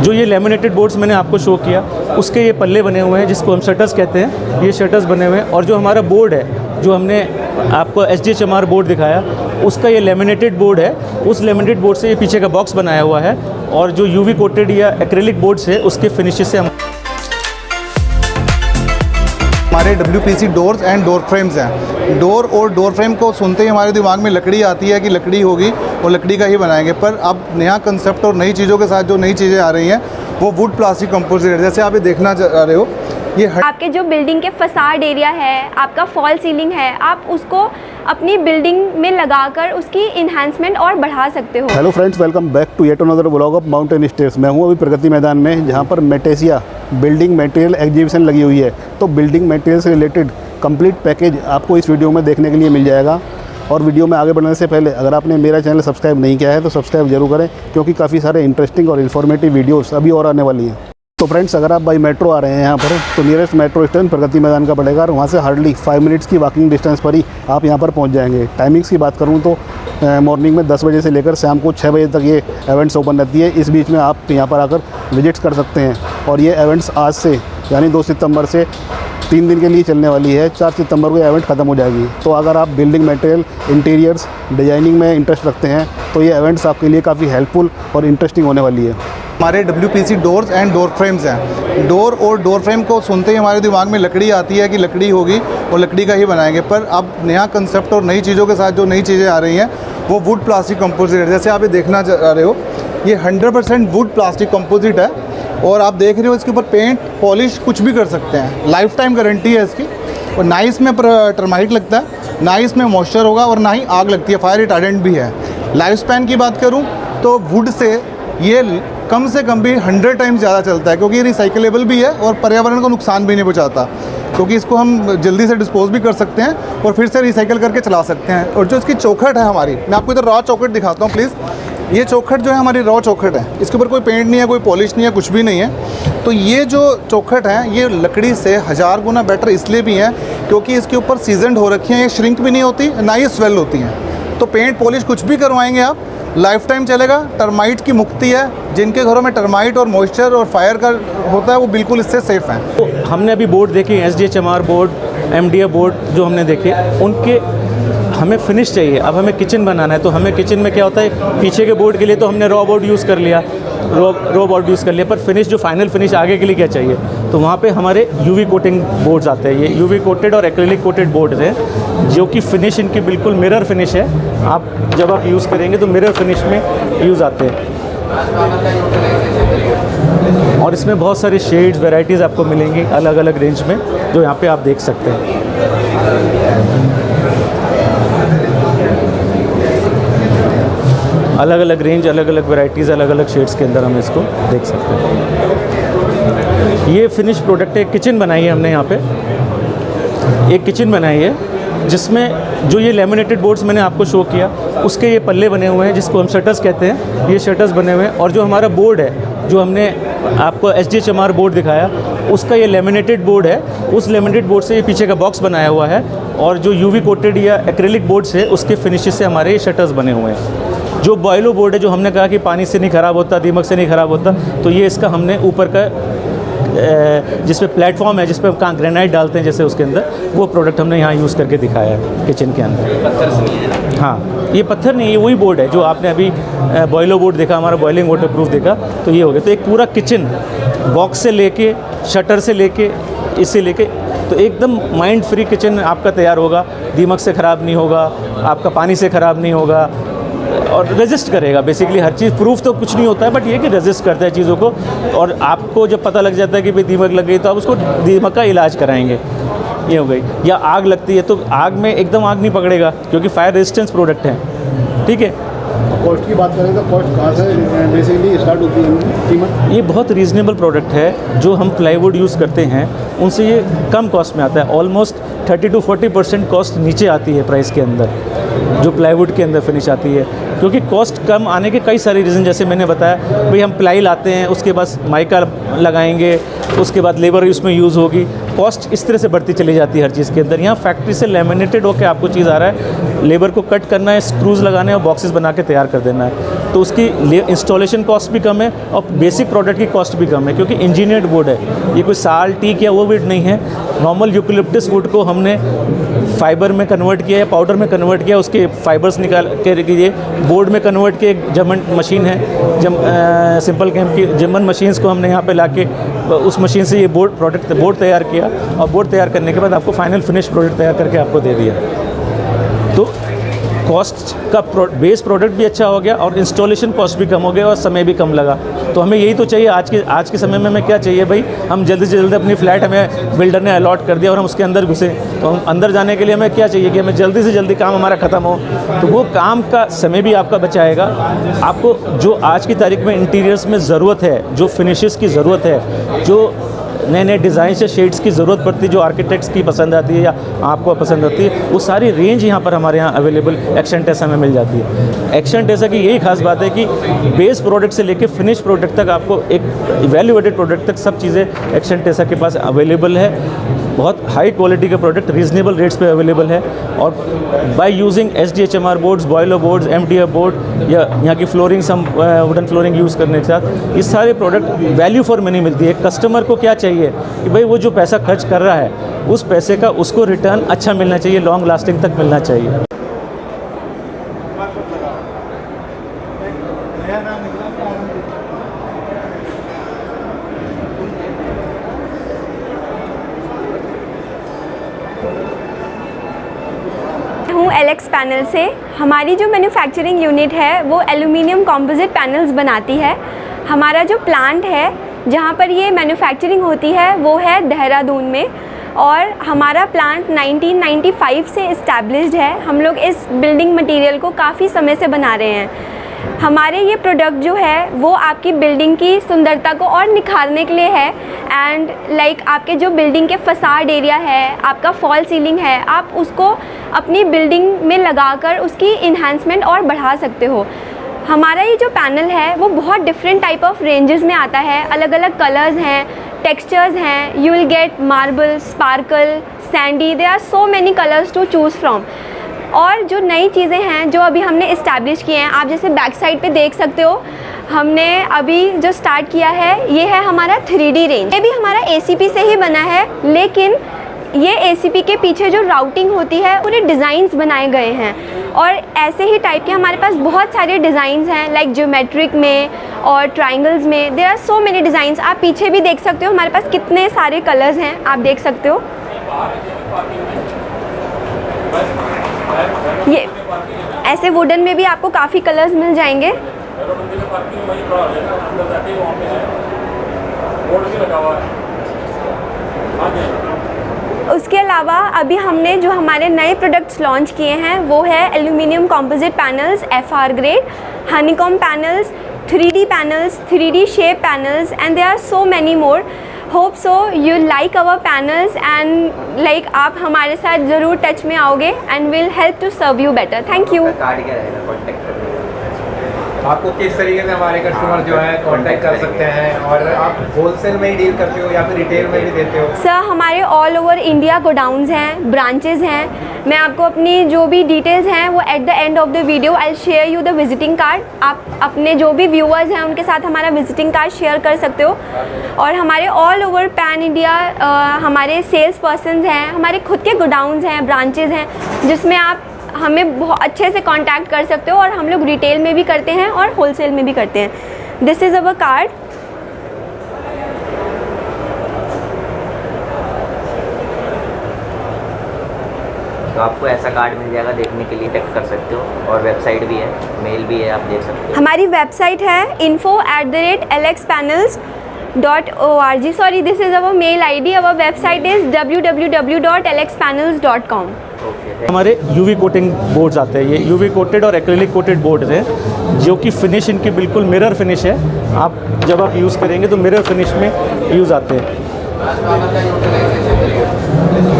जो ये laminated boards मैंने आपको शो किया, उसके ये पल्ले बने हुए हैं जिसको हम शटर्स कहते हैं। ये शटर्स बने हुए हैं और जो हमारा बोर्ड है, जो हमने आपको SDHMR बोर्ड दिखाया, उसका ये लेमिनेटेड बोर्ड है। उस लेमिनेटेड बोर्ड से ये पीछे का बॉक्स बनाया हुआ है और जो UV कोटेड या एक्रेलिक बोर्ड्स है उसके फिनिशेस से हम हमारे WPC doors and door frames हैं। डोर और डोर फ्रेम को सुनते ही हमारे दिमाग में लकड़ी आती है कि लकड़ी होगी और लकड़ी का ही बनाएंगे, पर अब नया कंसेप्ट और नई चीज़ों के साथ जो नई चीज़ें आ रही हैं वो वुड प्लास्टिक कंपोजिट है। जैसे आप ये देखना चाह रहे हो, ये आपके जो बिल्डिंग के फसाड एरिया है, आपका फॉल सीलिंग है, आप उसको अपनी बिल्डिंग में लगाकर उसकी इन्हांसमेंट और बढ़ा सकते हो। Hello friends, welcome back to yet another vlog of mountain stairs. मैं हूं अभी प्रगति मैदान में, जहां पर मेटेसिया बिल्डिंग मटेरियल एग्जीबिशन लगी हुई है। तो बिल्डिंग मटेरियल से रिलेटेड कंप्लीट पैकेज आपको इस वीडियो में देखने के लिए मिल जाएगा। और वीडियो में आगे बढ़ने से पहले अगर आपने मेरा चैनल सब्सक्राइब नहीं किया है तो सब्सक्राइब जरूर करें, क्योंकि काफ़ी सारे इंटरेस्टिंग और इन्फॉर्मेटिव वीडियोस अभी और आने वाली हैं। तो फ्रेंड्स, अगर आप बाई मेट्रो आ रहे हैं यहाँ पर, तो nearest metro station Pragati Maidan का पड़ेगा और वहाँ से हार्डली 5 मिनट्स की वॉकिंग डिस्टेंस पर ही आप यहाँ पर पहुँच जाएंगे। टाइमिंग्स की बात करूँ तो मॉर्निंग में 10 बजे से लेकर शाम को 6 बजे तक ये इवेंट्स ओपन रहती है। इस बीच में आप यहाँ पर आकर विजिट्स कर सकते हैं। और ये इवेंट्स आज से यानी 2 सितंबर से 3 दिन के लिए चलने वाली है। 4 सितंबर को ये इवेंट ख़त्म हो जाएगी। तो अगर आप बिल्डिंग मटेरियल, इंटीरियर्स, डिजाइनिंग में इंटरेस्ट रखते हैं तो ये इवेंट्स आपके लिए काफ़ी हेल्पफुल और इंटरेस्टिंग होने वाली है। हमारे WPC doors and door frames हैं। डोर और डोर फ्रेम को सुनते ही हमारे दिमाग में लकड़ी आती है कि लकड़ी होगी और लकड़ी का ही बनाएंगे, पर अब नया कंसेप्ट और नई चीज़ों के साथ जो नई चीज़ें आ रही हैं वो वुड प्लास्टिक कंपोजिट है। जैसे आप ये देखना चाह रहे हो, ये 100% वुड प्लास्टिक कंपोजिट है और आप देख रहे हो इसके ऊपर पेंट, पॉलिश कुछ भी कर सकते हैं। लाइफ टाइम गारंटी है इसकी। और ना ही इसमें टर्माइट लगता है, ना ही इसमें मॉइस्चर होगा और ना ही आग लगती है। फायर रिटार्डेंट भी है। लाइफ स्पैन की बात करूँ तो वुड से ये कम से कम भी 100 टाइम्स ज़्यादा चलता है, क्योंकि ये रिसाइकलेबल भी है और पर्यावरण को नुकसान भी नहीं पहुंचाता, क्योंकि इसको हम जल्दी से डिस्पोज भी कर सकते हैं और फिर से रिसाइकिल करके चला सकते हैं। और जो इसकी चौखट है हमारी, मैं आपको इधर रॉ चौखट दिखाता हूँ प्लीज़। ये चौखट जो है हमारी रॉ चौखट है, इसके ऊपर कोई पेंट नहीं है, कोई पॉलिश नहीं है, कुछ भी नहीं है। तो ये जो चौखट है ये लकड़ी से 1000 गुना बेटर इसलिए भी है क्योंकि इसके ऊपर सीजनड हो रखी हैं। ये श्रिंक भी नहीं होती, ना ये स्वेल होती हैं। तो पेंट पॉलिश कुछ भी करवाएंगे आप, लाइफ टाइम चलेगा। टर्माइट की मुक्ति है। जिनके घरों में टर्माइट और मॉइस्चर और फायर का होता है वो बिल्कुल इससे सेफ़ हैं। तो हमने अभी बोर्ड देखे, SDHMR बोर्ड, MDF बोर्ड जो हमने देखे, उनके हमें फिनिश चाहिए। अब हमें किचन बनाना है, तो हमें किचन में क्या होता है, पीछे के बोर्ड के लिए तो हमने रॉ बोर्ड यूज़ कर लिया, रॉ बोर्ड यूज़ कर लिया, पर फिनिश जो फाइनल फिनिश आगे के लिए क्या चाहिए, तो वहाँ पे हमारे UV कोटिंग बोर्ड्स आते हैं। ये UV कोटेड और एक्रेलिक कोटेड बोर्ड्स हैं, जो कि फिनिश इनकी बिल्कुल मिरर फिनिश है। आप जब आप यूज़ करेंगे तो मिरर फिनिश में यूज़ आते हैं। और इसमें बहुत सारी शेड्स, वैरायटीज़ आपको मिलेंगी अलग अलग रेंज में, जो यहाँ पे आप देख सकते हैं। अलग अलग रेंज, अलग अलग वैरायटीज़, अलग अलग शेड्स के अंदर हम इसको देख सकते हैं। ये फिनिश प्रोडक्ट है। किचन बनाई है हमने यहाँ पे, एक किचन बनाई है जिसमें जो ये लेमिनेटेड बोर्ड्स मैंने आपको शो किया, उसके ये पल्ले बने हुए हैं जिसको हम शटर्स कहते हैं। ये शटर्स बने हुए हैं और जो हमारा बोर्ड है, जो हमने आपको SDHMR बोर्ड दिखाया, उसका ये लेमिनेटेड बोर्ड है। उस लेमिनेटेड बोर्ड से ये पीछे का बॉक्स बनाया हुआ है और जो UV कोटेड या एक्रेलिक बोर्ड्स है उसके फिनिशेस से हमारे ये शटर्स बने हुए हैं। जो बॉयलो बोर्ड है, जो हमने कहा कि पानी से नहीं ख़राब होता, दीमक से नहीं ख़राब होता, तो ये इसका हमने ऊपर का जिस पे प्लेटफॉर्म है, जिस पे कहाँ ग्रेनाइट डालते हैं जैसे, उसके अंदर वो प्रोडक्ट हमने यहाँ यूज़ करके दिखाया है किचन के अंदर। हाँ, ये पत्थर नहीं, ये वही बोर्ड है जो आपने अभी बॉयलो बोर्ड देखा, हमारा बॉइलिंग वाटर प्रूफ देखा, तो ये हो गया। तो एक पूरा किचन बॉक्स से लेके, शटर से लेके, इससे लेके, तो एकदम माइंड फ्री किचन आपका तैयार होगा। दीमक से ख़राब नहीं होगा, आपका पानी से ख़राब नहीं होगा और रेजिस्ट करेगा। बेसिकली हर चीज़ प्रूफ तो कुछ नहीं होता है, बट ये कि रेजिस्ट करता है चीज़ों को। और आपको जब पता लग जाता है कि भाई दीमक लग गई, तो आप उसको दीमक का इलाज कराएंगे। ये हो गई। या आग लगती है तो आग में एकदम आग नहीं पकड़ेगा, क्योंकि फायर रेजिस्टेंस प्रोडक्ट है। ठीक है। कॉस्ट की बात करें तो कॉस्ट कहाँ से बेसिकली स्टार्ट होती है कीमत? ये बहुत रीज़नेबल प्रोडक्ट है। जो हम प्लाईवुड यूज़ करते हैं उनसे ये कम कॉस्ट में आता है। ऑलमोस्ट 30 to 40% कॉस्ट नीचे आती है प्राइस के अंदर। जो प्लाईवुड के अंदर फिनिश आती है, क्योंकि कॉस्ट कम आने के कई सारे रीज़न, जैसे मैंने बताया भाई हम प्लाई लाते हैं, उसके बाद माइका लगाएंगे, उसके बाद लेबर उसमें यूज़ होगी, कॉस्ट इस तरह से बढ़ती चली जाती है हर चीज़ के अंदर। यहाँ फैक्ट्री से लैमिनेटेड होकर आपको चीज़ आ रहा है, लेबर को कट करना है, स्क्रूज लगाने हैं और बॉक्सेस बना के तैयार कर देना है, तो उसकी इंस्टॉलेशन कॉस्ट भी कम है और बेसिक प्रोडक्ट की कॉस्ट भी कम है, क्योंकि इंजीनियर्ड वुड है, ये कोई साल टीक या वो वुड नहीं है। नॉर्मल यूकेलिप्टस वुड को हमने फाइबर में कन्वर्ट किया या पाउडर में कन्वर्ट किया, उसके फाइबर्स निकाल के ये बोर्ड में कन्वर्ट किया। जर्मन मशीन है, सिंपल कैम्प की जर्मन मशीन्स को हमने यहाँ पे लाके उस मशीन से ये बोर्ड तैयार किया और बोर्ड तैयार करने के बाद आपको फाइनल फिनिश प्रोडक्ट तैयार करके आपको दे दिया। तो कॉस्ट का बेस प्रोडक्ट भी अच्छा हो गया और इंस्टॉलेशन कॉस्ट भी कम हो गया और समय भी कम लगा। तो हमें यही तो चाहिए आज के समय में हमें क्या चाहिए भाई, हम जल्दी से जल्दी अपनी फ्लैट हमें बिल्डर ने अलॉट कर दिया और हम उसके अंदर घुसे, तो हम अंदर जाने के लिए हमें क्या चाहिए कि हमें जल्दी से जल्दी काम हमारा ख़त्म हो, तो वो काम का समय भी आपका बचाएगा। आपको जो आज की तारीख में इंटीरियर्स में ज़रूरत है, जो फिनिशेस की ज़रूरत है, जो नए नए डिज़ाइन से शेड्स की ज़रूरत पड़ती है, जो आर्किटेक्ट्स की पसंद आती है या आपको पसंद होती है, वो सारी रेंज यहाँ पर हमारे यहाँ अवेलेबल एक्शन टेसा में मिल जाती है। एक्शन टेसा की यही खास बात है कि बेस प्रोडक्ट से लेकर फिनिश प्रोडक्ट तक आपको एक वैल्यू एडेड प्रोडक्ट तक सब चीज़ें एक्शन टेसा के पास अवेलेबल है। बहुत हाई क्वालिटी के प्रोडक्ट रीजनेबल रेट्स पे अवेलेबल है और by using SDHMR boards, boiler boards, MDF board या यहाँ की फ्लोरिंग, सम वुडन फ्लोरिंग यूज़ करने के साथ ये सारे प्रोडक्ट वैल्यू फॉर मनी मिलती है। कस्टमर को क्या चाहिए कि भाई वो जो पैसा खर्च कर रहा है उस पैसे का उसको रिटर्न अच्छा मिलना चाहिए, लॉन्ग लास्टिंग तक मिलना चाहिए। हूँ LX पैनल से। हमारी जो मैन्युफैक्चरिंग यूनिट है वो एल्यूमिनियम कॉम्पोजिट पैनल्स बनाती है। हमारा जो प्लांट है जहाँ पर ये मैन्युफैक्चरिंग होती है वो है देहरादून में और हमारा प्लांट 1995 से इस्टेब्लिश्ड है। हम लोग इस बिल्डिंग मटेरियल को काफ़ी समय से बना रहे हैं। हमारे ये प्रोडक्ट जो है वो आपकी बिल्डिंग की सुंदरता को और निखारने के लिए है एंड लाइक आपके जो बिल्डिंग के फसाड एरिया है, आपका फॉल सीलिंग है, आप उसको अपनी बिल्डिंग में लगाकर उसकी इन्हांसमेंट और बढ़ा सकते हो। हमारा ये जो पैनल है वो बहुत डिफरेंट टाइप ऑफ रेंजेस में आता है, अलग अलग कलर्स हैं, टेक्सचर्स हैं। You will get marble, sparkle, sandy, there are so many colours to choose from. और जो नई चीज़ें हैं जो अभी हमने इस्टेब्लिश किए हैं, आप जैसे बैक साइड पे देख सकते हो, हमने अभी जो स्टार्ट किया है ये है हमारा 3D रेंज। ये भी हमारा ACP से ही बना है, लेकिन ये ACP के पीछे जो राउटिंग होती है पूरे डिज़ाइंस बनाए गए हैं और ऐसे ही टाइप के हमारे पास बहुत सारे डिज़ाइंस हैं, लाइक ज्योमेट्रिक में और ट्राइंगल्स में। There are so many designs. आप पीछे भी देख सकते हो हमारे पास कितने सारे कलर्स हैं, आप देख सकते हो। ये ऐसे वुडन में भी आपको काफ़ी कलर्स मिल जाएंगे। उसके अलावा अभी हमने जो हमारे नए प्रोडक्ट्स लॉन्च किए हैं वो है aluminium composite panels FR grade, honeycomb panels, 3D panels, 3D shape panels and there are so many more. Hope so you like our panels and like आप हमारे साथ ज़रूर टच में आओगे and will help to serve you better. Thank you. Card क्या रहेगा contact करने का? आपको किस तरीके से हमारे कस्टमर जो है कांटेक्ट कर सकते हैं और आप होलसेल में ही डील करते हो या फिर रिटेल में भी देते हो? सर हमारे ऑल ओवर इंडिया गोडाउन्स हैं, ब्रांचेज़ हैं। मैं आपको अपनी जो भी डिटेल्स हैं वो at the end of the video I will share you the visiting card. आप अपने जो भी व्यूअर्स हैं उनके साथ हमारा विजिटिंग कार्ड शेयर कर सकते हो। और हमारे ऑल ओवर पैन इंडिया हमारे सेल्स पर्सनस हैं, हमारे खुद के गोडाउन्स हैं, ब्रांचेज़ हैं, जिसमें आप हमें बहुत अच्छे से कांटेक्ट कर सकते हो और हम लोग रिटेल में भी करते हैं और होलसेल में भी करते हैं। This is our card. तो आपको ऐसा कार्ड मिल जाएगा, देखने के लिए टेक्स्ट कर सकते हो और वेबसाइट भी है, मेल भी है, आप देख सकते हो। हमारी वेबसाइट है info@lxpanels.org। Sorry, this is our mail ID। Our website is www.lxpanels.com। हमारे UV कोटिंग बोर्ड्स आते हैं, ये UV कोटेड और एक्रेलिक कोटेड बोर्ड्स हैं जो कि फिनिश इनकी बिल्कुल मिरर फिनिश है। आप जब आप यूज़ करेंगे तो मिरर फिनिश में यूज़ आते हैं।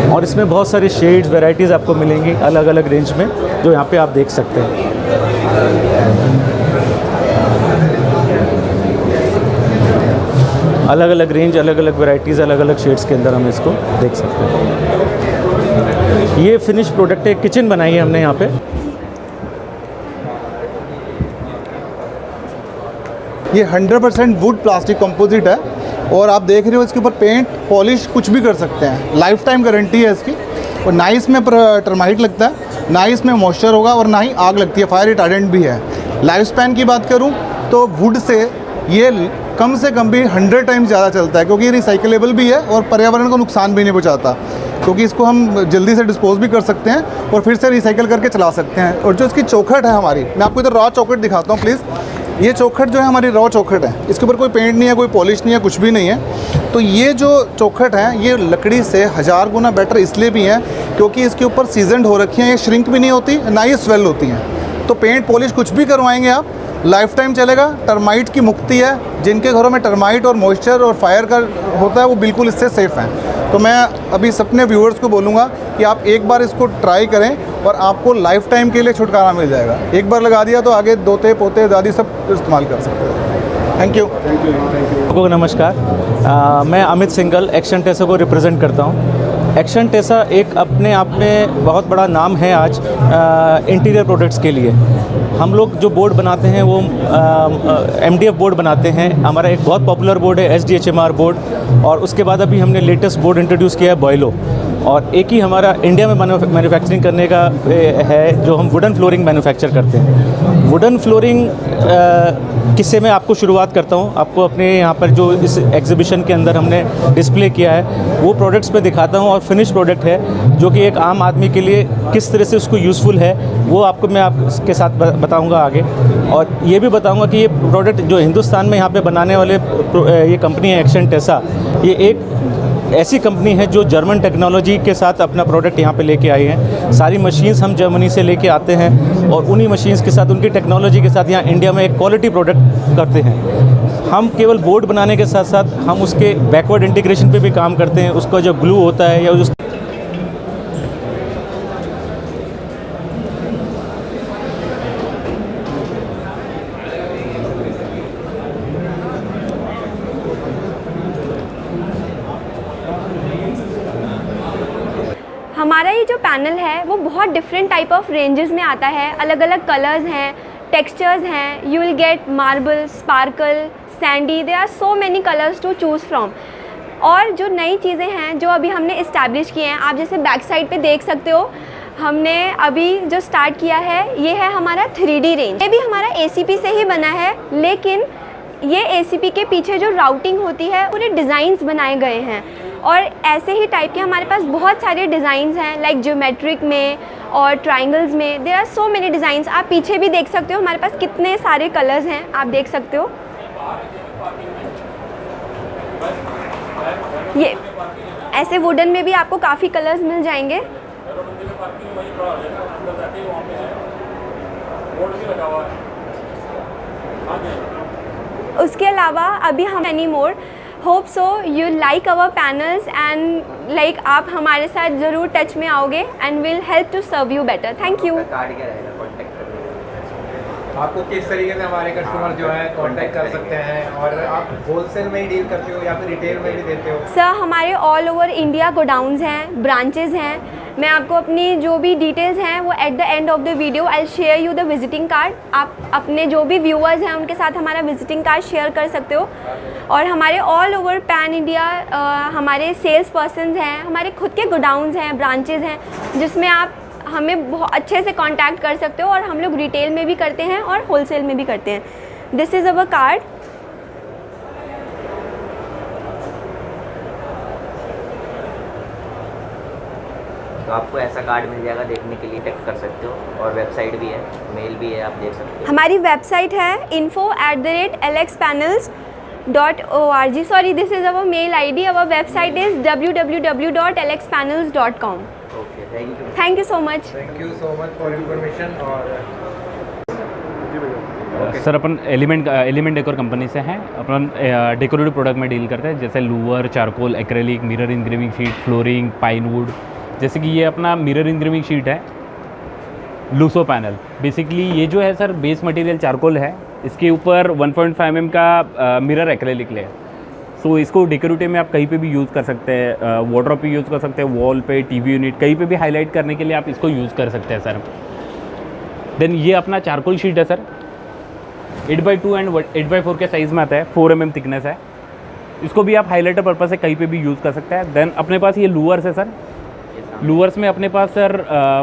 और इसमें बहुत सारी शेड्स वैरायटीज़ आपको मिलेंगी अलग अलग रेंज में, जो यहाँ पे आप देख सकते हैं। अलग अलग रेंज, अलग अलग वैरायटीज़, अलग अलग शेड्स के अंदर हम इसको देख सकते हैं। ये फिनिश प्रोडक्ट है, किचन बनाई है हमने यहाँ पे। ये 100% वुड प्लास्टिक कंपोजिट है और आप देख रहे हो इसके ऊपर पेंट पॉलिश कुछ भी कर सकते हैं। लाइफ टाइम गारंटी है इसकी। और ना ही इसमें टर्माइट लगता है, ना ही इसमें मॉइस्चर होगा और ना ही आग लगती है। फायर रिटार्डेंट भी है। लाइफ स्पैन की बात करूं तो वुड से ये कम से कम भी 100 टाइम्स ज़्यादा चलता है, क्योंकि ये रिसाइकलेबल भी है और पर्यावरण को नुकसान भी नहीं पहुँचाता, क्योंकि इसको हम जल्दी से डिस्पोज भी कर सकते हैं और फिर से रिसाइकिल करके चला सकते हैं। और जो इसकी चौखट है हमारी, मैं आपको इधर रॉ चौखट दिखाता हूँ प्लीज़। ये चौखट जो है हमारी रॉ चौखट है, इसके ऊपर कोई पेंट नहीं है, कोई पॉलिश नहीं है, कुछ भी नहीं है। तो ये जो चौखट है ये लकड़ी से 1000 गुना बेटर इसलिए भी है क्योंकि इसके ऊपर सीजनड हो रखी हैं, ये श्रिंक भी नहीं होती, ना ही स्वेल होती हैं। तो पेंट पॉलिश कुछ भी करवाएंगे आप, लाइफ टाइम चलेगा। टर्माइट की मुक्ति है, जिनके घरों में टर्माइट और मॉइस्चर और फायर का होता है वो बिल्कुल इससे सेफ़ हैं। तो मैं अभी सबने व्यूअर्स को बोलूँगा कि आप एक बार इसको ट्राई करें और आपको लाइफ टाइम के लिए छुटकारा मिल जाएगा। एक बार लगा दिया तो आगे दोते पोते दादी सब इस्तेमाल कर सकते हैं। Thank you. आपको नमस्कार। मैं अमित सिंघल एक्शन टेसा को रिप्रेजेंट करता हूँ। एक्शन टेसा एक अपने आप में बहुत बड़ा नाम है आज इंटीरियर प्रोडक्ट्स के लिए। हम लोग जो बोर्ड बनाते हैं वो MDF बोर्ड बनाते हैं। हमारा एक बहुत पॉपुलर बोर्ड है SDHMR बोर्ड, और उसके बाद अभी हमने लेटेस्ट बोर्ड इंट्रोड्यूस किया है बॉयलो, और एक ही हमारा इंडिया में मैन्युफैक्चरिंग करने का है जो हम वुडन फ्लोरिंग मैन्युफैक्चर करते हैं। वुडन फ्लोरिंग किससे मैं आपको शुरुआत करता हूँ। आपको अपने यहाँ पर जो इस एग्जीबिशन के अंदर हमने डिस्प्ले किया है वो प्रोडक्ट्स पे दिखाता हूँ, और फिनिश प्रोडक्ट है जो कि एक आम आदमी के लिए किस तरह से उसको यूज़फुल है वो आपको मैं आपके साथ बताऊँगा आगे। और ये भी बताऊँगा कि ये प्रोडक्ट जो हिंदुस्तान में यहाँ पे बनाने वाले ये कंपनी है एक्शन टेसा, ये एक ऐसी कंपनी है जो जर्मन टेक्नोलॉजी के साथ अपना प्रोडक्ट यहाँ पे लेके आई है। सारी मशीन्स हम जर्मनी से लेके आते हैं और उन्हीं मशीन्स के साथ, उनकी टेक्नोलॉजी के साथ यहाँ इंडिया में एक क्वालिटी प्रोडक्ट करते हैं। हम केवल बोर्ड बनाने के साथ साथ हम उसके बैकवर्ड इंटीग्रेशन पे भी काम करते हैं। उसका जो ग्लू होता है या उस हमारा ये जो पैनल है वो बहुत डिफरेंट टाइप ऑफ रेंजेस में आता है। अलग अलग कलर्स हैं, टेक्सचर्स हैं। You will get marble, sparkle, sandy, there are so many colours to choose from. और जो नई चीज़ें हैं जो अभी हमने इस्टेब्लिश किए हैं, आप जैसे बैक साइड पे देख सकते हो, हमने अभी जो स्टार्ट किया है ये है हमारा 3D रेंज। ये भी हमारा ACP से ही बना है, लेकिन ये ACP के पीछे जो राउटिंग होती है पूरे डिज़ाइंस बनाए गए हैं। और ऐसे ही टाइप के हमारे पास बहुत सारे डिज़ाइंस हैं, लाइक ज्योमेट्रिक में और ट्रायंगल्स में। There are so many designs. आप पीछे भी देख सकते हो हमारे पास कितने सारे कलर्स हैं, आप देख सकते हो। ये ऐसे वुडन में भी आपको काफ़ी कलर्स मिल जाएंगे। उसके अलावा अभी हम any more hope so you like our panels and like आप हमारे साथ ज़रूर टच में आओगे and will help to serve you better. Thank you. Card क्या रहेगा कॉन्टैक्ट करने? आपको किस तरीके से हमारे कस्टमर जो है कांटेक्ट कर सकते हैं, और आप होलसेल में ही डील करते हो या फिर रिटेल में भी देते हो? सर हमारे ऑल ओवर इंडिया गोडाउन्स हैं, ब्रांचेस हैं। मैं आपको अपनी जो भी डिटेल्स हैं वो at the end of the video I will share you the visiting card. आप अपने जो भी व्यूअर्स हैं उनके साथ हमारा विजिटिंग कार्ड शेयर कर सकते हो। और हमारे ऑल ओवर पैन इंडिया हमारे सेल्स पर्सनस हैं, हमारे खुद के गोडाउन्स हैं, ब्रांचेस हैं, जिसमें आप हमें बहुत अच्छे से कांटेक्ट कर सकते हो। और हम लोग रिटेल में भी करते हैं और होलसेल में भी करते हैं। This is our card. तो आपको ऐसा कार्ड मिल जाएगा, देखने के लिए टेक्स्ट कर सकते हो। और वेबसाइट भी है, मेल भी है, आप देख सकते हो। हमारी वेबसाइट है info@lxpanels.org। Sorry, this is our mail ID। Our website is www.lxpanels.com। Okay, thank you so much. Thank you so much for information. और सर अपन एलिमेंट डेकोर कंपनी से हैं। अपन डेकोरेटिव प्रोडक्ट में डील करते हैं, जैसे louver, charcoal, acrylic, mirror engraving sheet, flooring, pine wood, जैसे कि ये अपना मिरर इंग्रेविंग शीट है, लूसो पैनल। बेसिकली ये जो है सर बेस मटेरियल चारकोल है, इसके ऊपर 1.5 mm का मिरर एक्रेलिक लेयर। सो इसको डेकोरेटिव में आप कहीं पे भी यूज़ कर सकते हैं, वार्डरोब पे यूज़ कर सकते हैं, वॉल पे, टीवी यूनिट, कहीं पे भी हाईलाइट करने के लिए आप इसको यूज़ कर सकते हैं सर। देन ये अपना चारकोल शीट है सर, 8x2 एंड 8x4 के साइज़ में आता है, 4 mm थिकनेस है। इसको भी आप हाईलाइटर पर्पज़ से कहीं पे भी यूज़ कर सकते हैं। देन अपने पास ये लूअर्स है सर, लूअर्स में अपने पास sir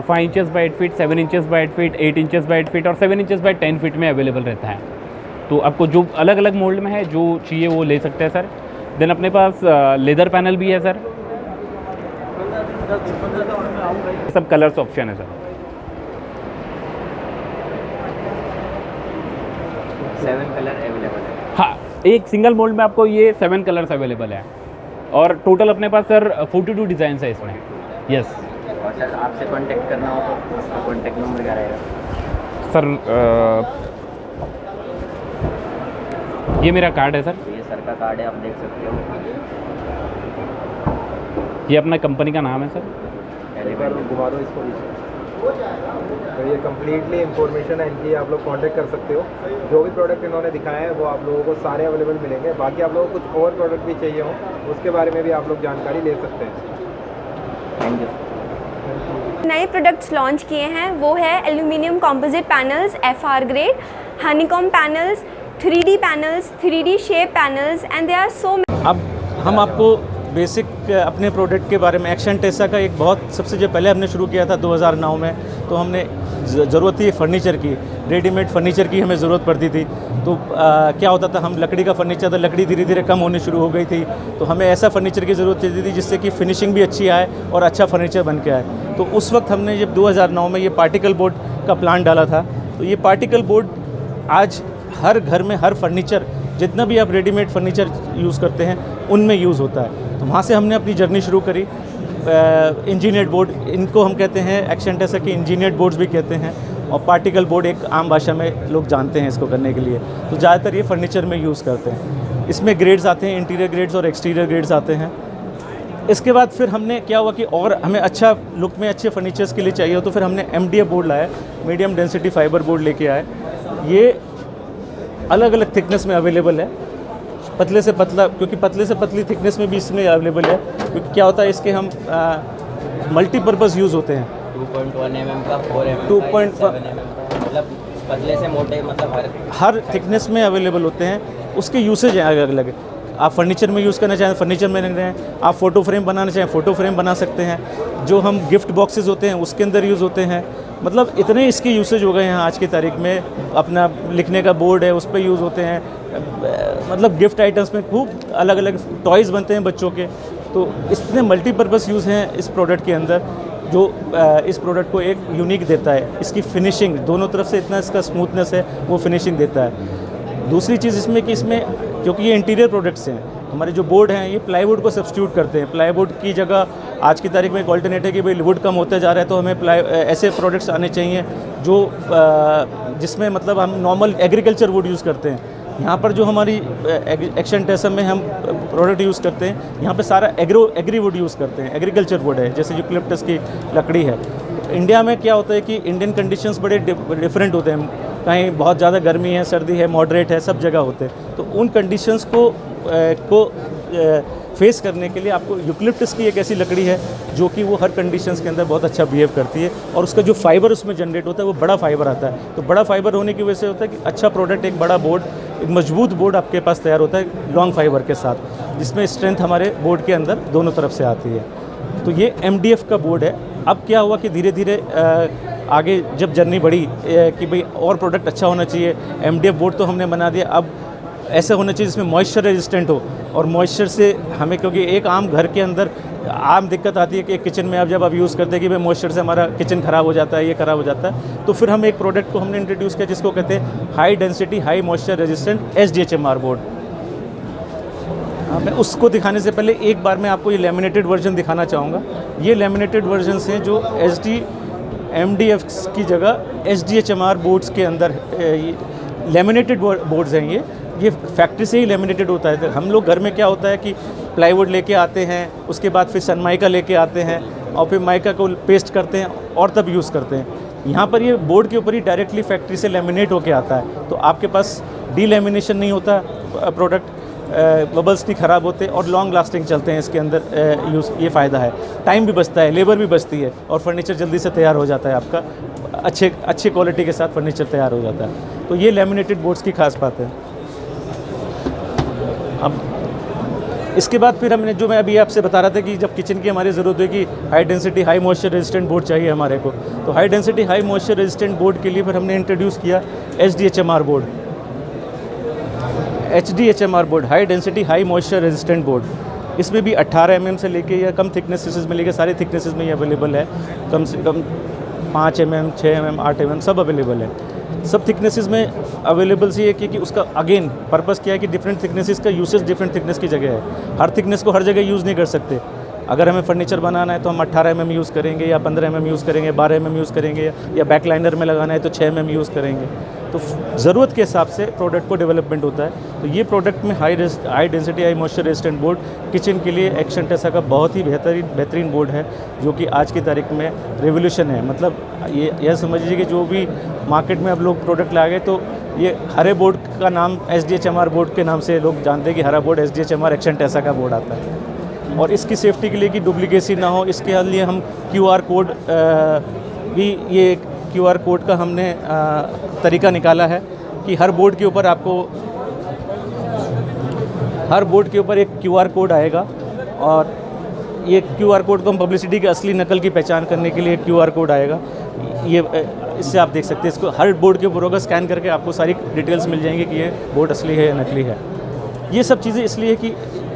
5 inches by 8 feet, 7 inches by 8 feet, 8 inches by 8 feet और 7 इंचेस बाई 10 फीट में अवेलेबल रहता है। तो आपको जो अलग अलग मोल्ड में है जो चाहिए वो ले सकते हैं सर। देन अपने पास लेदर पैनल भी है सर, सब कलर्स ऑप्शन है सर। 7 कलर अवेलेबल है। हाँ, एक सिंगल मोल्ड में आपको ये 7 कलर्स अवेलेबल है और टोटल अपने पास सर 42 डिज़ाइन है इसमें। यस और सर आपसे कांटेक्ट करना हो तो आपका कांटेक्ट नंबर क्या रहेगा? सर, ये मेरा कार्ड है सर, ये सर का कार्ड है, आप देख सकते हो। ये अपना कंपनी का नाम है सर। घुमा दो इसको। तो ये कम्प्लीटली इंफॉर्मेशन है इनकी, आप लोग कांटेक्ट कर सकते हो। जो भी प्रोडक्ट इन्होंने दिखाए हैं वो आप लोगों को सारे अवेलेबल मिलेंगे। बाकी आप लोगों को कुछ और प्रोडक्ट भी चाहिए हो उसके बारे में भी आप लोग जानकारी ले सकते हैं। Thank you. नए प्रोडक्ट्स लॉन्च किए हैं वो है aluminium composite panels FR grade, honeycomb panels, 3D panels, 3D shape panels and they are so. अब हम आपको बेसिक अपने प्रोडक्ट के बारे में, एक्शन टेसा का एक बहुत सबसे जो पहले हमने शुरू किया था 2009 में, तो हमने ज़रूरत थी फर्नीचर की, रेडीमेड फर्नीचर की हमें ज़रूरत पड़ती थी। तो क्या होता था, हम लकड़ी का फर्नीचर था, लकड़ी धीरे धीरे कम होनी शुरू हो गई थी, तो हमें ऐसा फर्नीचर की ज़रूरत थी जिससे कि फिनिशिंग भी अच्छी आए और अच्छा फर्नीचर बन के आए। तो उस वक्त हमने जब 2009 में ये पार्टिकल बोर्ड का प्लान डाला था, तो ये पार्टिकल बोर्ड आज हर घर में, हर फर्नीचर, जितना भी आप रेडीमेड फर्नीचर यूज़ करते हैं उनमें यूज़ होता है। तो वहाँ से हमने अपनी जर्नी शुरू करी। इंजीनियर्ड बोर्ड, इनको हम कहते हैं, एक्शन टेसा के इंजीनियर्ड बोर्ड्स भी कहते हैं, और पार्टिकल बोर्ड एक आम भाषा में लोग जानते हैं इसको करने के लिए। तो ज़्यादातर ये फर्नीचर में यूज़ करते हैं। इसमें ग्रेड्स आते हैं, इंटीरियर ग्रेड्स और एक्सटीरियर ग्रेड्स आते हैं। इसके बाद फिर हमने क्या हुआ कि और हमें अच्छा लुक में अच्छे फर्नीचर्स के लिए चाहिए हो, तो फिर हमने MDF बोर्ड लाया, मीडियम डेंसिटी फाइबर बोर्ड लेके आए। ये अलग अलग थिकनेस में अवेलेबल है, पतले से पतला, क्योंकि पतले से पतली थिकनेस में भी इसमें अवेलेबल है। क्योंकि क्या होता है, इसके हम मल्टीपर्पज़ यूज़ होते हैं। 2.1 mm का, 4 mm 2.1 का, 7 mm का, मतलब पतले से मोटे, मतलब हर थिकनेस में अवेलेबल होते हैं। उसके यूसेज हैं अलग अलग। आप फर्नीचर में यूज़ करना चाहें फर्नीचर में रख रहे हैं, आप फ़ोटो फ्रेम बनाना चाहें फ़ोटो फ्रेम बना सकते हैं, जो हम गिफ्ट बॉक्सेस होते हैं उसके अंदर यूज़ होते हैं। मतलब इतने इसके यूसेज हो गए हैं आज की तारीख में। अपना लिखने का बोर्ड है उस पर यूज़ होते हैं, मतलब गिफ्ट आइटम्स में खूब अलग अलग टॉयज़ बनते हैं बच्चों के। तो इतने मल्टीपर्पज़ यूज़ हैं इस प्रोडक्ट के अंदर, जो इस प्रोडक्ट को एक यूनिक देता है। इसकी फिनिशिंग दोनों तरफ से इतना इसका स्मूथनेस है, वो फिनिशिंग देता है। दूसरी चीज़ इसमें कि इसमें क्योंकि ये इंटीरियर प्रोडक्ट्स हैं, हमारे जो बोर्ड हैं ये प्लाईवुड को सब्स्टिट्यूट करते हैं। प्लाईवुड की जगह आज की तारीख में एक ऑल्टरनेट है कि भाई वुड कम होता जा रहा है, तो हमें ऐसे प्रोडक्ट्स आने चाहिए जो जिसमें मतलब हम नॉर्मल एग्रीकल्चर वुड यूज़ करते हैं। यहाँ पर जो हमारी एक्शन टेसा में हम प्रोडक्ट यूज़ करते हैं, यहाँ पे सारा एग्री वुड यूज़ करते हैं, एग्रीकल्चर वुड है, जैसे यूकलिप्टस की लकड़ी है। इंडिया में क्या होता है कि इंडियन कंडीशंस बड़े डिफरेंट होते हैं, कहीं बहुत ज़्यादा गर्मी है, सर्दी है, मॉडरेट है, सब जगह होते हैं। तो उन कंडीशंस को फेस करने के लिए आपको यूकलिप्टस की एक ऐसी लकड़ी है जो कि वो हर कंडीशंस के अंदर बहुत अच्छा बिहेव करती है, और उसका जो फाइबर उसमें जनरेट होता है वो बड़ा फाइबर आता है। तो बड़ा फाइबर होने की वजह से होता है कि अच्छा प्रोडक्ट, एक बड़ा बोर्ड, एक मजबूत बोर्ड आपके पास तैयार होता है लॉन्ग फाइबर के साथ, जिसमें स्ट्रेंथ हमारे बोर्ड के अंदर दोनों तरफ से आती है। तो ये MDF का बोर्ड है। अब क्या हुआ कि धीरे धीरे आगे जब जर्नी बढ़ी कि भाई और प्रोडक्ट अच्छा होना चाहिए, MDF बोर्ड तो हमने बना दिया, अब ऐसा होना चाहिए जिसमें मॉइस्चर रेजिस्टेंट हो। और मॉइस्चर से हमें, क्योंकि एक आम घर के अंदर आम दिक्कत आती है कि एक किचन में आप जब आप यूज़ करते हैं कि भाई मॉइस्चर से हमारा किचन ख़राब हो जाता है, ये ख़राब हो जाता है, तो फिर हम एक प्रोडक्ट को हमने इंट्रोड्यूस किया जिसको कहते हैं high density high moisture resistant SDHMR board. मैं उसको दिखाने से पहले एक बार मैं आपको ये लेमिनेटेड वर्जन दिखाना चाहूँगा। ये लेमिनेटेड वर्जन्स हैं जो MDF की जगह SDHMR बोर्ड्स के अंदर लेमिनेटेड बोर्ड्स हैं। ये फैक्ट्री से ही लेमिनेटेड होता है। हम लोग घर में क्या होता है कि प्लाईवुड लेके आते हैं, उसके बाद फिर सनमाइका लेके आते हैं, और फिर माइका को पेस्ट करते हैं और तब यूज़ करते हैं। यहाँ पर ये बोर्ड के ऊपर ही डायरेक्टली फैक्ट्री से लेमिनेट होके आता है, तो आपके पास डीलेमिनेशन नहीं होता, प्रोडक्ट बबल्स नहीं ख़राब होते और लॉन्ग लास्टिंग चलते हैं इसके अंदर यूज़। ये फ़ायदा है, टाइम भी बचता है, लेबर भी बचती है और फर्नीचर जल्दी से तैयार हो जाता है आपका, अच्छे क्वालिटी के साथ फर्नीचर तैयार हो जाता है। तो ये लेमिनेटेड बोर्ड्स की खास बात है। अब इसके बाद फिर हमने जो मैं अभी आपसे बता रहा था कि जब किचन की हमारी ज़रूरत है कि high density high moisture resistant board चाहिए हमारे को, तो high density high moisture resistant board के लिए फिर हमने इंट्रोड्यूस किया HDHMR board. HDHMR board, high density high moisture resistant board. इसमें भी 18 mm से लेके या कम थिकनेसेस में लेके सारे थिकनेसेस में ये अवेलेबल है। कम से कम 5 mm, 6 mm, 8 mm सब अवेलेबल है। सब थिकनेसेस में अवेलेबल से ये कि उसका अगेन पर्पस क्या है कि डिफरेंट थिकनेसेस का यूसेज डिफरेंट थिकनेस की जगह है। हर थिकनेस को हर जगह यूज़ नहीं कर सकते। अगर हमें फर्नीचर बनाना है तो हम 18 mm यूज़ करेंगे या 15 mm यूज़ करेंगे, 12 mm यूज़ करेंगे, या बैक लाइनर में लगाना है तो 6 mm यूज़ करेंगे। तो ज़रूरत के हिसाब से प्रोडक्ट को डेवलपमेंट होता है। तो ये प्रोडक्ट में high density high moisture resistant board kitchen के लिए एक्शन टेसा का बहुत ही बेहतरीन बोर्ड है, जो कि आज की तारीख में रेवोल्यूशन है। मतलब ये यह समझिए कि जो भी मार्केट में अब लोग प्रोडक्ट ला गए, तो ये हरे बोर्ड का नाम HDHMR बोर्ड के नाम से लोग जानते हैं कि हरा बोर्ड HDHMR एक्शन टेसा का बोर्ड आता है। और इसकी सेफ्टी के लिए कि डुप्लीकेसी ना हो, इसके लिए हम QR कोड भी, ये QR कोड का हमने तरीका निकाला है कि हर बोर्ड के ऊपर एक QR कोड आएगा, और ये QR कोड को हम पब्लिसिटी की असली नकल की पहचान करने के लिए QR कोड आएगा। ये इससे आप देख सकते हैं, इसको हर बोर्ड के ऊपर होगा, स्कैन करके आपको सारी डिटेल्स मिल जाएंगी कि ये बोर्ड असली है या नकली है। ये सब चीज़ें इसलिए कि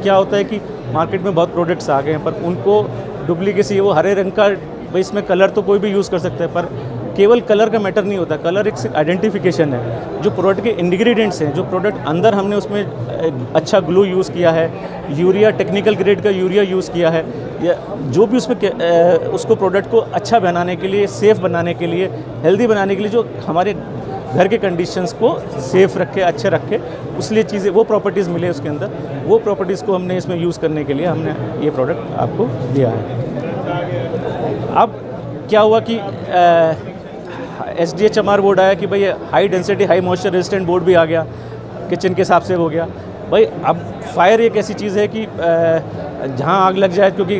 क्या होता है कि मार्केट में बहुत प्रोडक्ट्स आ गए हैं, पर उनको डुप्लीकेसी, वो हरे रंग का भाई, इसमें कलर तो कोई भी यूज़ कर सकता है, पर केवल कलर का मैटर नहीं होता। कलर एक आइडेंटिफिकेशन है। जो प्रोडक्ट के इंग्रेडिएंट्स हैं, जो प्रोडक्ट अंदर हमने उसमें अच्छा ग्लू यूज़ किया है, यूरिया टेक्निकल ग्रेड का यूरिया यूज़ किया है, या जो भी उसमें उसको प्रोडक्ट को अच्छा बनाने के लिए, सेफ़ बनाने के लिए, हेल्दी बनाने के लिए, जो हमारे घर के कंडीशंस को सेफ़ रखे, अच्छे रखे, उसलिए चीज़ें, वो प्रॉपर्टीज़ मिले उसके अंदर, वो प्रॉपर्टीज़ को हमने इसमें यूज़ करने के लिए हमने ये प्रोडक्ट आपको दिया है। अब क्या हुआ कि HDHMR बोर्ड आया कि भाई high density high moisture resistant board भी आ गया, किचन के हिसाब से हो गया भाई। अब फायर एक ऐसी चीज़ है कि जहाँ आग लग जाए, क्योंकि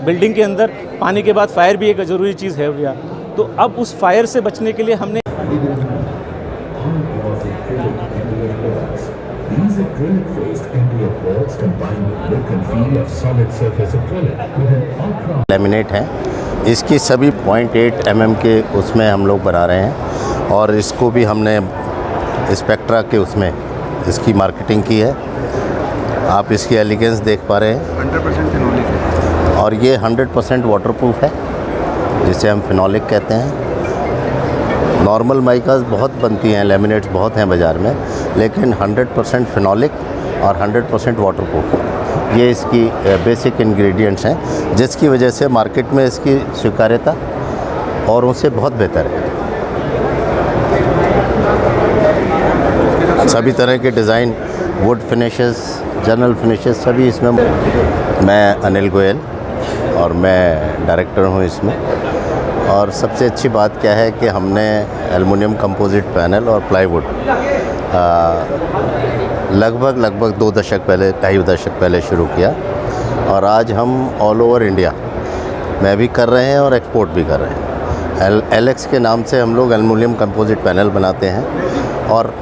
बिल्डिंग के अंदर पानी के बाद फायर भी एक ज़रूरी चीज़ है भैया। तो अब उस फायर से बचने के लिए हमने लैमिनेट है, इसकी सभी 0.8 mm के उसमें हम लोग बना रहे हैं, और इसको भी हमने स्पेक्ट्रा के उसमें इसकी मार्केटिंग की है। आप इसकी एलिगेंस देख पा रहे हैं, 100% फिनोलिक है, और ये 100% वाटरप्रूफ है, जिसे हम फिनोलिक कहते हैं। नॉर्मल माइकास बहुत बनती हैं, लैमिनेट्स बहुत हैं बाज़ार में, लेकिन 100% फिनोलिक और 100% वाटरप्रूफ, ये इसकी बेसिक इंग्रेडिएंट्स हैं, जिसकी वजह से मार्केट में इसकी स्वीकार्यता औरों से बहुत बेहतर है। सभी तरह के design, would finishes, general finishes, सभी इसमें। मैं अनिल गोयल और मैं डायरेक्टर हूँ इसमें। और सबसे अच्छी बात क्या है कि हमने एल्युमिनियम कंपोजिट पैनल और प्लाईवुड लगभग 2 दशक पहले, 2.5 दशक पहले शुरू किया, और आज हम ऑल ओवर इंडिया में भी कर रहे हैं और एक्सपोर्ट भी कर रहे हैं। LX के नाम से हम लोग एल्युमिनियम कंपोजिट पैनल बनाते हैं, और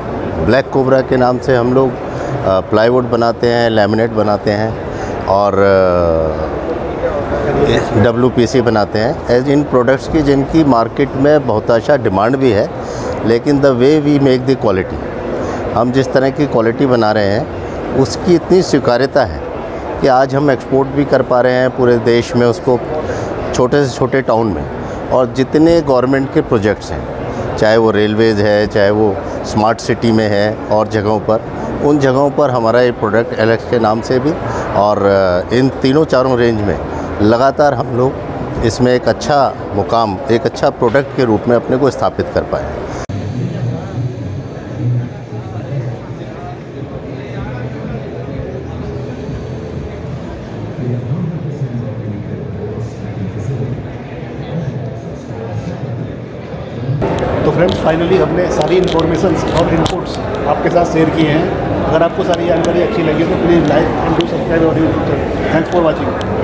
ब्लैक कोबरा के नाम से हम लोग प्लाईवुड बनाते हैं, लैमिनेट बनाते हैं, और WPC बनाते हैं। इन प्रोडक्ट्स की जिनकी मार्केट में बहुत अच्छा डिमांड भी है, लेकिन the way we make the quality, हम जिस तरह की क्वालिटी बना रहे हैं उसकी इतनी स्वीकार्यता है कि आज हम एक्सपोर्ट भी कर पा रहे हैं पूरे देश में उसको, छोटे से छोटे टाउन में। और जितने गवर्नमेंट के प्रोजेक्ट्स हैं, चाहे वो रेलवेज़ है, चाहे वो स्मार्ट सिटी में है, और जगहों पर, उन जगहों पर हमारा ये प्रोडक्ट LX के नाम से भी, और इन 3-4 रेंज में लगातार हम लोग इसमें एक अच्छा मुकाम, एक अच्छा प्रोडक्ट के रूप में अपने को स्थापित कर पाए। तो फ्रेंड्स फाइनली हमने सारी इन्फॉर्मेशन और इनपुट्स आपके साथ शेयर किए हैं। अगर आपको सारी जानकारी अच्छी लगी तो please like and do subscribe और YouTube channel. Thanks for watching.